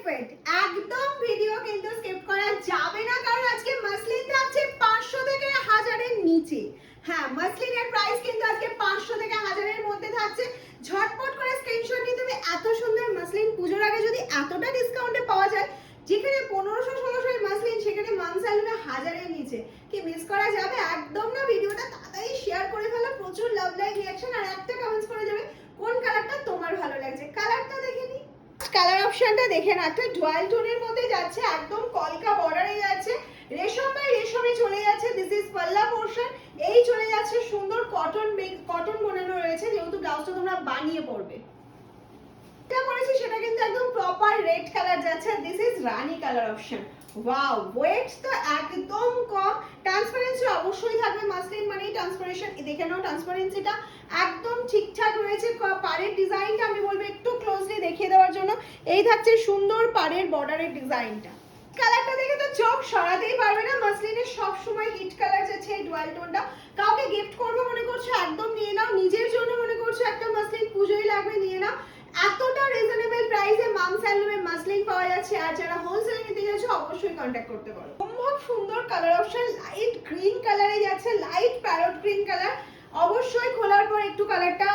Perfect, একদম video কিন্তু skip করা যাবে না, কারণ আজকে মাসলিন থাকছে 500 থেকে 1000 এর নিচে। হ্যাঁ, মাসলিনের প্রাইস কিন্তু আজকে 500 থেকে 1000 এর মধ্যে থাকছে। ঝটপট করে স্ক্রিনশট নিয়ে তুমি এত সুন্দর মাসলিন পুজোর আগে যদি এতটা ডিসকাউন্টে পাওয়া যায়, যেখানে 1500-1600 এর মাসলিন সেখানে মামসালুনে 1000 এর নিচে, কি মিস করা যাবে? একদম না। ভিডিওটা তাড়াতাড়ি শেয়ার করে ফেলো, প্রচুর লাভ লাইক রিঅ্যাকশন, আর একটা কমেন্টস করে যাবে কোন কালারটা তোমার ভালো লাগছে। কালারটা দেখে নি, কালার অপশনটা দেখে না, একটা ডুয়াল টোনের মধ্যে যাচ্ছে, একদম কলকা বর্ডারে যাচ্ছে, রেশম বাই রেশমে চলে যাচ্ছে। দিস ইজ পাল্লা পোরশন, এই চলে যাচ্ছে সুন্দর কটন কটন বোনানো রয়েছে, যেহেতু ব্লাউজটা তোমরা বানিয়ে পরবে। যেটা করেছি সেটা কিন্তু একদম প্রপার রেড কালার যাচ্ছে। This is Rani colour option. Wow, weight তো একদম কম, ট্রান্সপারেন্সি অবশ্যই থাকবে, মাসলিন মানেই ট্রান্সপারেশন। দেখে নাও ট্রান্সপারেন্সিটা একদম ঠিকঠাক রয়েছে। পাড়ের ডিজাইনটা আমি বলবো একটু ক্লোজলি দেখিয়ে দেওয়ার জন্য। এই থাকছে সুন্দর পাড়ের বর্ডারের ডিজাইনটা। কালারটা দেখে তো চোখ সরাতেই পারবে না, মাসলিনের সব সময় হিট কালার যাচ্ছে এই ডুয়াল টোনটা। কাউকে গিফট করবো মনে করছো একদম নিয়ে নাও, নিজের জন্য মনে করছো একটা মাসলিন পুজোই লাগবে নিয়ে নাও। এতটা রিজনেবল প্রাইসে মামসালুমে মাসলিন পাওয়া যাচ্ছে, আর যারা হোলসেলে নিতে যাচ্ছে অবশ্যই কন্ট্যাক্ট করতে পারো। খুব সুন্দর কালার অপশন, লাইট গ্রিন কালারে যাচ্ছে, লাইট প্যারট গ্রিন কালার। অবশ্যই খোলার পর একটু কালারটা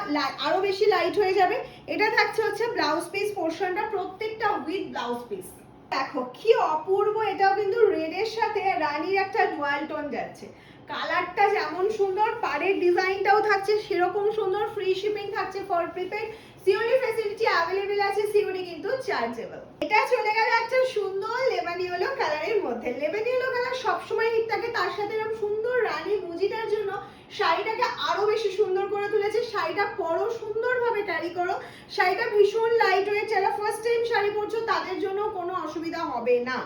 আরো বেশি লাইট হয়ে যাবে। এটা থাকছে হচ্ছে ব্লাউজ পিস পোরশনটা, প্রত্যেকটা উইথ ব্লাউজ পিস। দেখো কি অপূর্ব, এটাও কিন্তু রেডের সাথে রানীর একটা ডুয়াল টোন যাচ্ছে। কালারটা যেমন সুন্দর, পাড়ের ডিজাইনটাও থাকছে সেরকম সুন্দর। ফ্রি শিপিং থাকছে for prepaid, COD facility available আছে, সিওডি কিন্তু চার্জেবল। এটা চলে গেল একটা সুন্দর লেমন ইয়েলো কালারের মধ্যে। লেমন ইয়েলো কালার সবসময় হিট থাকে, তার সাথে এরকম সুন্দর রানী মুজিটার জন্য শাড়িটাকে আরো বেশি সুন্দর করে তুলেছে। শাড়িটা পরো, সুন্দরভাবে ক্যারি করো। শাড়িটা ভীষণ লাইট ওয়েট, যারা ফার্স্ট টাইম শাড়ি পরছো তাদের জন্য কোনো অসুবিধা হবে না।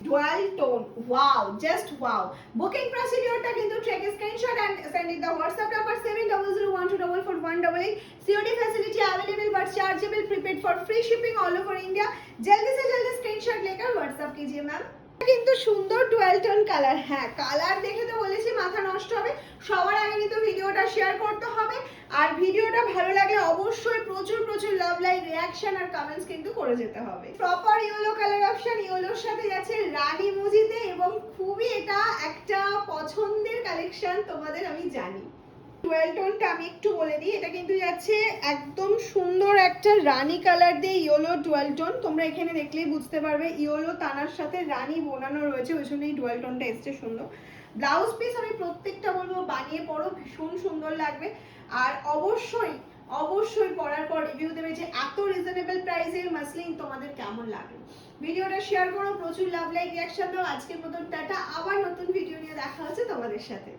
Dual tone, wow, just wow. Booking প্রসিডিওরটা কিন্তু take screenshot and send it the WhatsApp number 7001244418। COD facility available but chargeable, prepaid for free shipping all over India. जल्दी से जल्दी स्क्रीनशॉट लेकर व्हाट्सएप कीजिए मैम। কিন্তু সুন্দর ডুয়াল টোন কালার। হ্যাঁ, কালার দেখে তো বলেছি মাথা নষ্ট হবে। সবার আগে কিন্তু ভিডিওটা শেয়ার করতে হবে, আর ভিডিওটা ভালো লাগলে অবশ্যই প্রচুর প্রচুর লাভ লাইক রিঅ্যাকশন আর কমেন্টস কিন্তু করে যেতে হবে। প্রপার ইয়েলো কালার অপশন, ইয়েলোর সাথে যাচ্ছে রানী মুজিতে, এবং খুবই এটা একটা পছন্দের কালেকশন তোমাদের, আমি জানি। ডুয়াল টোনটা আমি একটু বলে দিই, এটা কিন্তু যাচ্ছে একদম সুন্দর একটা রানী কালার দিয়ে ইয়েলো ডুয়াল টোন। তোমরা এখানে দেখলেই বুঝতে পারবে ইয়েলো তানার সাথে রানী বোনানো রয়েছে, ওই জন্য এই ডুয়াল টোনটা এসছে সুন্দর। ব্লাউজ পিস আমি প্রত্যেকটা বলবো বানিয়ে পরো, ভীষণ সুন্দর লাগবে। আর অবশ্যই অবশ্যই পরার পর রিভিউ দেবে যে এত রিজনেবল প্রাইসের মাসলিন তোমাদের কেমন লাগে। ভিডিওটা শেয়ার করো, প্রচুর লাভ লাইক রিঅ্যাকশন দাও। আজকের মতন টাটা, আবার নতুন ভিডিও নিয়ে দেখা হচ্ছে তোমাদের সাথে।